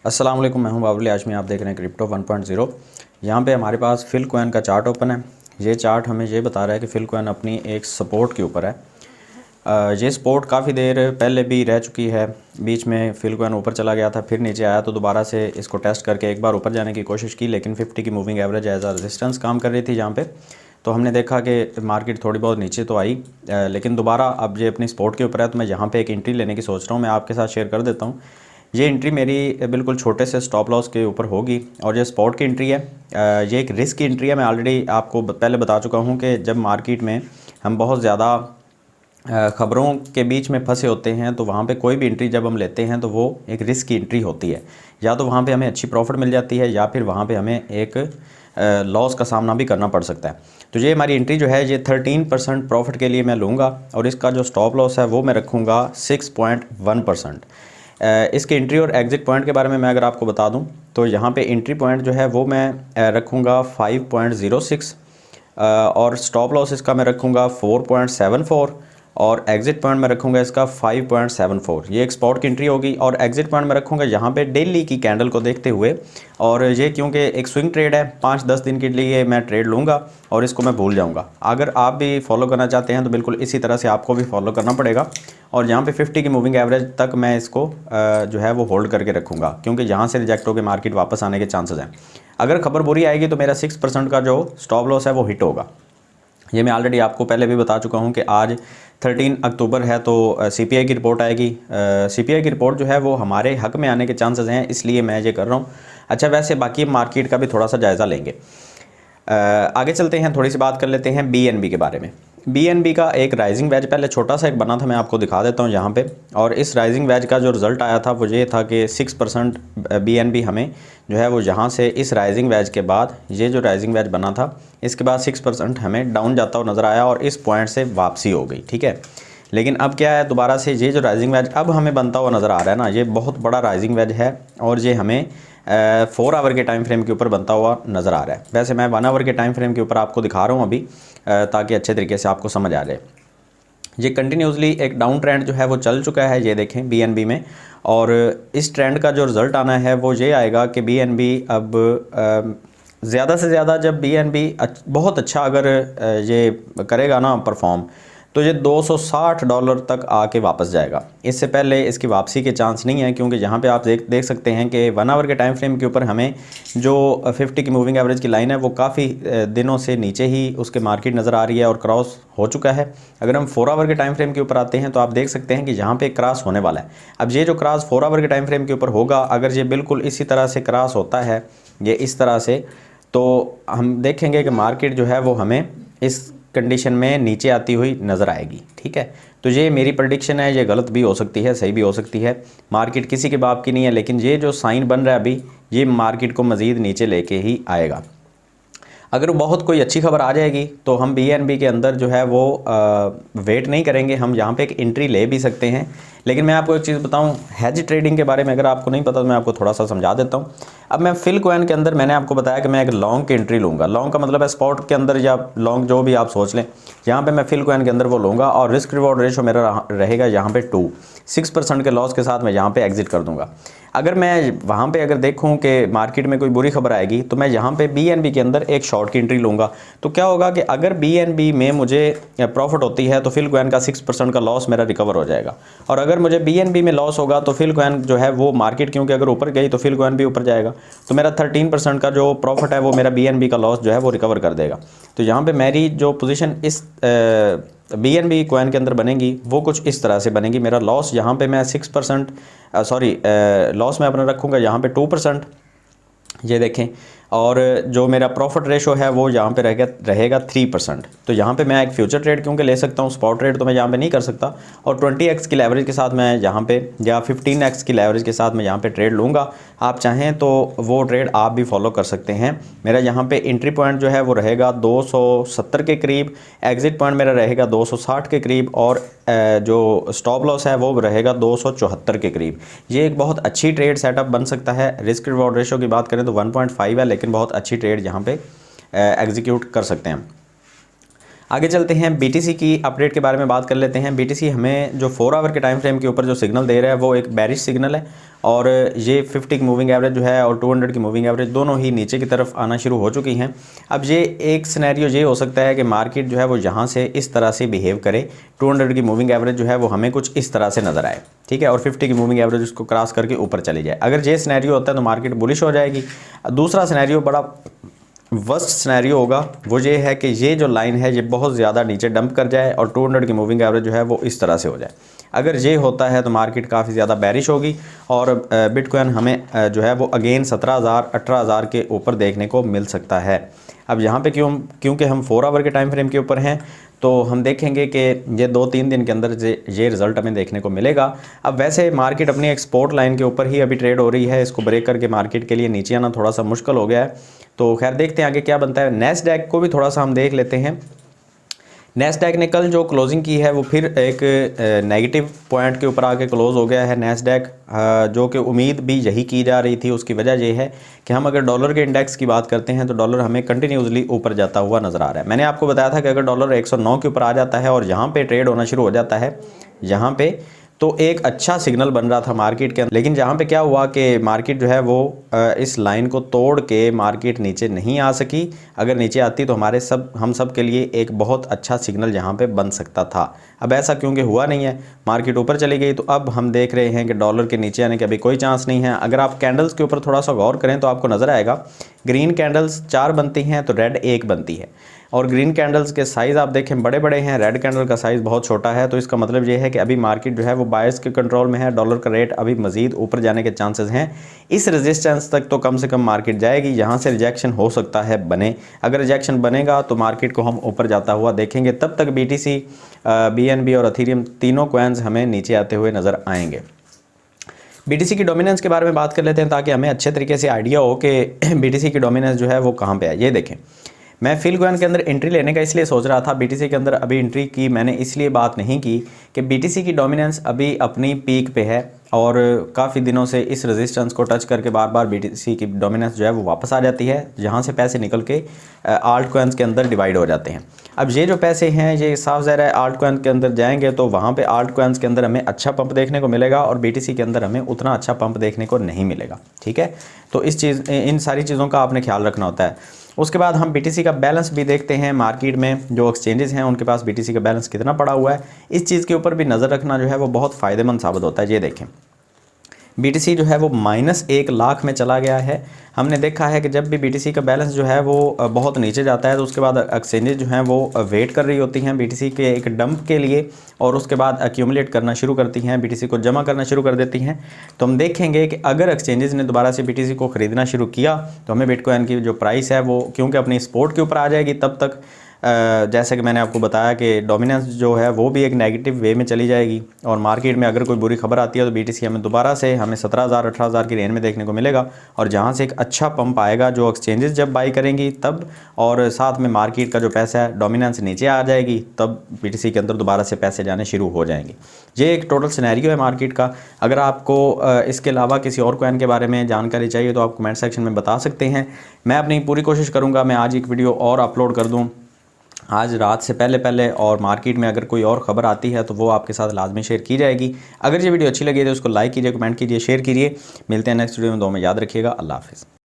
अस्सलाम वालेकुम, मैं हूं बाबुल आजमी। आप देख रहे हैं क्रिप्टो 1.0। यहाँ पे हमारे पास फिल कॉइन का चार्ट ओपन है। ये चार्ट हमें ये बता रहा है कि फिल कॉइन अपनी एक सपोर्ट के ऊपर है। ये सपोर्ट काफ़ी देर पहले भी रह चुकी है। बीच में फिल कॉइन ऊपर चला गया था, फिर नीचे आया, तो दोबारा से इसको टेस्ट करके एक बार ऊपर जाने की कोशिश की, लेकिन 50 की मूविंग एवरेज एज आ रेजिस्टेंस काम कर रही थी यहाँ पे। तो हमने देखा कि मार्केट थोड़ी बहुत नीचे तो आई, लेकिन दोबारा अब ये अपनी सपोर्ट के ऊपर है। तो मैं यहाँ पे एक एंट्री लेने की सोच रहा हूँ, मैं आपके साथ शेयर कर देता हूँ। ये एंट्री मेरी बिल्कुल छोटे से स्टॉप लॉस के ऊपर होगी और ये स्पॉट की एंट्री है। ये एक रिस्क की एंट्री है। मैं ऑलरेडी आपको पहले बता चुका हूँ कि जब मार्केट में हम बहुत ज़्यादा ख़बरों के बीच में फंसे होते हैं तो वहाँ पे कोई भी एंट्री जब हम लेते हैं तो वो एक रिस्क की एंट्री होती है। या तो वहाँ पे हमें अच्छी प्रॉफिट मिल जाती है या फिर वहाँ पे हमें एक लॉस का सामना भी करना पड़ सकता है। तो ये हमारी एंट्री जो है ये 13% प्रॉफिट के लिए मैं लूँगा और इसका जो स्टॉप लॉस है वो मैं रखूँगा 6.1%। इसके एंट्री और एग्ज़िट पॉइंट के बारे में मैं अगर आपको बता दूं तो यहाँ पे एंट्री पॉइंट जो है वो मैं रखूँगा 5.06 और स्टॉप लॉस इसका मैं रखूँगा 4.74 और एग्ज़िट पॉइंट में रखूँगा इसका 5.74। ये एक स्पॉट की एंट्री होगी और एग्ज़िट पॉइंट में रखूँगा यहाँ पे डेली की कैंडल को देखते हुए। और ये क्योंकि एक स्विंग ट्रेड है, 5-10 दिन के लिए मैं ट्रेड लूँगा और इसको मैं भूल जाऊँगा। अगर आप भी फॉलो करना चाहते हैं तो बिल्कुल इसी तरह से आपको भी फॉलो करना पड़ेगा। और यहाँ पे 50 की मूविंग एवरेज तक मैं इसको जो है वो होल्ड करके रखूँगा, क्योंकि यहाँ से रिजेक्ट होकर मार्केट वापस आने के चांसेस हैं। अगर खबर बुरी आएगी तो मेरा 6% का जो स्टॉप लॉस है वो हिट होगा। ये मैं ऑलरेडी आपको पहले भी बता चुका हूँ कि आज 13 अक्टूबर है तो सीपीआई की रिपोर्ट आएगी। सीपीआई की रिपोर्ट जो है वो हमारे हक में आने के चांसेस हैं, इसलिए मैं ये कर रहा हूँ। अच्छा, वैसे बाकी मार्केट का भी थोड़ा सा जायज़ा लेंगे। आगे चलते हैं, थोड़ी सी बात कर लेते हैं बीएनबी के बारे में। बीएनबी का एक राइजिंग वेज पहले छोटा सा एक बना था, मैं आपको दिखा देता हूँ यहाँ पे। और इस राइजिंग वेज का जो रिज़ल्ट आया था वो ये था कि 6% बीएनबी हमें जो है वो यहाँ से इस राइजिंग वेज के बाद ये जो राइजिंग वेज बना था इसके बाद 6% हमें डाउन जाता हुआ नज़र आया और इस पॉइंट से वापसी हो गई, ठीक है। लेकिन अब क्या है, दोबारा से ये जो राइजिंग वेज अब हमें बनता हुआ नज़र आ रहा है ना, ये बहुत बड़ा राइजिंग वेज है और ये हमें 4 आवर के टाइम फ्रेम के ऊपर बनता हुआ नज़र आ रहा है। वैसे मैं 1 आवर के टाइम फ्रेम के ऊपर आपको दिखा रहा हूँ अभी, ताकि अच्छे तरीके से आपको समझ आ जाए। ये कंटिन्यूसली एक डाउन ट्रेंड जो है वो चल चुका है, ये देखें बीएनबी में। और इस ट्रेंड का जो रिज़ल्ट आना है वो ये आएगा कि बीएनबी अब ज़्यादा से ज़्यादा जब बीएनबी बहुत अच्छा अगर ये करेगा ना परफॉर्म, तो ये $260 तक आके वापस जाएगा। इससे पहले इसकी वापसी के चांस नहीं है, क्योंकि यहाँ पे आप देख सकते हैं कि 1 आवर के टाइम फ्रेम के ऊपर हमें जो 50 की मूविंग एवरेज की लाइन है वो काफ़ी दिनों से नीचे ही उसके मार्केट नज़र आ रही है और क्रॉस हो चुका है। अगर हम 4 आवर के टाइम फ्रेम के ऊपर आते हैं तो आप देख सकते हैं कि यहाँ पे क्रॉस होने वाला है। अब ये जो क्रॉस 4 आवर के टाइम फ्रेम के ऊपर होगा, अगर ये बिल्कुल इसी तरह से क्रॉस होता है, ये इस तरह से, तो हम देखेंगे कि मार्केट जो है वो हमें इस कंडीशन में नीचे आती हुई नज़र आएगी, ठीक है। तो ये मेरी प्रेडिक्शन है, ये गलत भी हो सकती है, सही भी हो सकती है। मार्केट किसी के बाप की नहीं है, लेकिन ये जो साइन बन रहा है अभी, ये मार्केट को मज़ीद नीचे लेके ही आएगा। अगर बहुत कोई अच्छी खबर आ जाएगी तो हम बीएनबी के अंदर जो है वो वेट नहीं करेंगे, हम यहाँ पे एक एंट्री ले भी सकते हैं। लेकिन मैं आपको एक चीज़ बताऊँ, हेज ट्रेडिंग के बारे में अगर आपको नहीं पता तो मैं आपको थोड़ा सा समझा देता हूँ। अब मैं फिल कॉइन के अंदर मैंने आपको बताया कि मैं एक लॉन्ग की एंट्री लूँगा। लॉन्ग का मतलब है स्पॉट के अंदर या लॉन्ग, जो भी आप सोच लें। यहाँ पे मैं फिल कॉइन के अंदर वो लूँगा और रिस्क रिवॉर्ड रेशो मेरा रहेगा यहाँ पे 6% के लॉस के साथ मैं यहाँ पे एग्जिट कर दूँगा। अगर मैं वहाँ पे अगर देखूँ कि मार्केट में कोई बुरी खबर आएगी तो मैं यहाँ पे बीएनबी के अंदर एक शॉर्ट की एंट्री लूँगा। तो क्या होगा कि अगर बीएनबी में मुझे प्रॉफिट होती है तो फिल कॉइन का 6% का लॉस मेरा रिकवर हो जाएगा। और अगर मुझे बीएनबी में लॉस होगा तो फिल कॉइन जो है वो मार्केट, क्योंकि अगर ऊपर गई तो फिल कॉइन भी ऊपर जाएगा, तो मेरा 13% का जो प्रॉफिट है वो मेरा बीएनबी का लॉस जो है वो रिकवर कर देगा। तो यहाँ पे मेरी जो पोजीशन इस बीएनबी कॉइन के अंदर बनेगी वो कुछ इस तरह से बनेगी। मेरा लॉस यहाँ पे मैं 6% लॉस मैं अपना रखूँगा यहाँ पे 2%, ये देखें। और जो मेरा प्रॉफिट रेशो है वो यहाँ पे रहेगा 3%। तो यहाँ पे मैं एक फ्यूचर ट्रेड क्योंकि ले सकता हूँ, स्पॉट ट्रेड तो मैं यहाँ पे नहीं कर सकता। और 20x की लेवरेज के साथ मैं यहाँ पे, या 15x की लेवरेज के साथ मैं यहाँ पे ट्रेड लूँगा। आप चाहें तो वो ट्रेड आप भी फॉलो कर सकते हैं। मेरा यहाँ पे एंट्री पॉइंट जो है वो रहेगा 270 के करीब, एग्ज़िट पॉइंट मेरा रहेगा 260 के करीब और जो स्टॉप लॉस है वो रहेगा 274 के करीब। ये एक बहुत अच्छी ट्रेड सेटअप बन सकता है। रिस्क रिवॉर्ड रेशो की बात करें तो 1.5 है, लेकिन बहुत अच्छी ट्रेड यहाँ पे एग्जीक्यूट कर सकते हैं। आगे चलते हैं, BTC की अपडेट के बारे में बात कर लेते हैं। BTC हमें जो 4 आवर के टाइम फ्रेम के ऊपर जो सिग्नल दे रहा है वो एक बेरिश सिग्नल है और ये 50 की मूविंग एवरेज जो है और 200 की मूविंग एवरेज दोनों ही नीचे की तरफ आना शुरू हो चुकी हैं। अब ये एक सिनेरियो ये हो सकता है कि मार्केट जो है वो यहाँ से इस तरह से बिहेव करे, 200 की मूविंग एवरेज जो है वो हमें कुछ इस तरह से नज़र आए, ठीक है, और 50 की मूविंग एवरेज उसको क्रॉस करके ऊपर चली जाए। अगर ये सिनेरियो होता है तो मार्केट बुलिश हो जाएगी। दूसरा सिनेरियो बड़ा वर्स्ट सिनेरियो होगा, वो ये है कि ये जो लाइन है ये बहुत ज़्यादा नीचे डंप कर जाए और 200 की मूविंग एवरेज जो है वो इस तरह से हो जाए। अगर ये होता है तो मार्केट काफ़ी ज़्यादा बेरिश होगी और बिटकॉइन हमें जो है वो अगेन 17,000 18,000 के ऊपर देखने को मिल सकता है। अब यहाँ पे क्योंकि हम 4 आवर के टाइम फ्रेम के ऊपर हैं तो हम देखेंगे कि ये 2-3 दिन के अंदर ये रिज़ल्ट हमें देखने को मिलेगा। अब वैसे मार्केट अपनी एक्सपोर्ट लाइन के ऊपर ही अभी ट्रेड हो रही है, इसको ब्रेक करके मार्केट के लिए नीचे आना थोड़ा सा मुश्किल हो गया है। तो खैर देखते हैं आगे क्या बनता है। नैस्डैक को भी थोड़ा सा हम देख लेते हैं। नैस्डैक ने कल जो क्लोजिंग की है वो फिर एक नेगेटिव पॉइंट के ऊपर आके क्लोज़ हो गया है नैस्डैक, जो कि उम्मीद भी यही की जा रही थी। उसकी वजह ये है कि हम अगर डॉलर के इंडेक्स की बात करते हैं तो डॉलर हमें कंटिन्यूसली ऊपर जाता हुआ नज़र आ रहा है। मैंने आपको बताया था कि अगर डॉलर 109 के ऊपर आ जाता है और यहाँ पे ट्रेड होना शुरू हो जाता है यहाँ पे, तो एक अच्छा सिग्नल बन रहा था मार्केट के अंदर। लेकिन जहाँ पे क्या हुआ कि मार्केट जो है वो इस लाइन को तोड़ के मार्केट नीचे नहीं आ सकी। अगर नीचे आती तो हम सब के लिए एक बहुत अच्छा सिग्नल यहाँ पे बन सकता था। अब ऐसा क्योंकि हुआ नहीं है, मार्केट ऊपर चली गई। तो अब हम देख रहे हैं कि डॉलर के नीचे आने के अभी कोई चांस नहीं है। अगर आप कैंडल्स के ऊपर थोड़ा सा गौर करें तो आपको नज़र आएगा ग्रीन कैंडल्स 4 बनती हैं तो रेड 1 बनती है, और ग्रीन कैंडल्स के साइज़ आप देखें बड़े बड़े हैं, रेड कैंडल का साइज़ बहुत छोटा है। तो इसका मतलब ये है कि अभी मार्केट जो है वो बायर्स के कंट्रोल में है, डॉलर का रेट अभी मज़ीद ऊपर जाने के चांसेस हैं। इस रेजिस्टेंस तक तो कम से कम मार्केट जाएगी, यहाँ से रिजेक्शन हो सकता है बने। अगर रिजेक्शन बनेगा तो मार्केट को हम ऊपर जाता हुआ देखेंगे। तब तक BTC, BNB और अथीरियम तीनों कॉइन्स हमें नीचे आते हुए नज़र आएंगे। BTC की डोमिनेंस के बारे में बात कर लेते हैं ताकि हमें अच्छे तरीके से आइडिया हो कि BTC की डोमिनेंस जो है वो कहाँ पे है। ये देखें, मैं फिलकॉइन के अंदर एंट्री लेने का इसलिए सोच रहा था, BTC के अंदर अभी एंट्री की मैंने इसलिए बात नहीं की कि BTC की डोमिनेंस अभी अपनी पीक पे है और काफ़ी दिनों से इस रेजिस्टेंस को टच करके बार बार BTC की डोमिनेंस जो है वो वापस आ जाती है, जहाँ से पैसे निकल के आल्ट कॉइन्स के अंदर डिवाइड हो जाते हैं। अब ये जो पैसे हैं ये साफ ज़ाहिर है आल्ट कॉइन के अंदर जाएंगे तो वहाँ पे आल्ट कॉइन्स के अंदर हमें अच्छा पंप देखने को मिलेगा और BTC के अंदर हमें उतना अच्छा पंप देखने को नहीं मिलेगा, ठीक है। तो इन सारी चीज़ों का आपने ख्याल रखना होता है। उसके बाद हम BTC का बैलेंस भी देखते हैं। मार्केट में जो एक्सचेंजेस हैं उनके पास BTC का बैलेंस कितना पड़ा हुआ है, इस चीज़ के ऊपर भी नज़र रखना जो है वो बहुत फ़ायदेमंद साबित होता है। ये देखें, BTC जो है वो -1 लाख में चला गया है। हमने देखा है कि जब भी BTC का बैलेंस जो है वो बहुत नीचे जाता है तो उसके बाद एक्सचेंजेस जो हैं वो वेट कर रही होती हैं BTC के एक डंप के लिए और उसके बाद एक्यूमुलेट करना शुरू करती हैं, BTC को जमा करना शुरू कर देती हैं। तो हम देखेंगे कि अगर एक्सचेंजेस ने दोबारा से BTC को ख़रीदना शुरू किया तो हमें बिटकॉइन की जो प्राइस है वो क्योंकि अपनी सपोर्ट के ऊपर आ जाएगी, तब तक जैसे कि मैंने आपको बताया कि डोमिनेंस जो है वो भी एक नेगेटिव वे में चली जाएगी और मार्केट में अगर कोई बुरी खबर आती है तो BTC हमें दोबारा से 17,000 18,000 की रेंज में देखने को मिलेगा और जहां से एक अच्छा पंप आएगा जो एक्सचेंजेस जब बाई करेंगी तब, और साथ में मार्केट का जो पैसा है डोमिनेंस नीचे आ जाएगी, तब BTC के अंदर दोबारा से पैसे जाने शुरू हो जाएंगे। ये एक टोटल सिनेरियो है मार्केट का। अगर आपको इसके अलावा किसी और कॉइन के बारे में जानकारी चाहिए तो आप कमेंट सेक्शन में बता सकते हैं। मैं अपनी पूरी कोशिश करूँगा मैं आज एक वीडियो और अपलोड कर दूँ आज रात से पहले और मार्केट में अगर कोई और ख़बर आती है तो वो आपके साथ लाजमी शेयर की जाएगी। अगर ये वीडियो अच्छी लगी तो उसको लाइक कीजिए, कमेंट कीजिए, शेयर कीजिए। मिलते हैं नेक्स्ट वीडियो में। दो में याद रखिएगा। अल्लाह हाफ़िज़।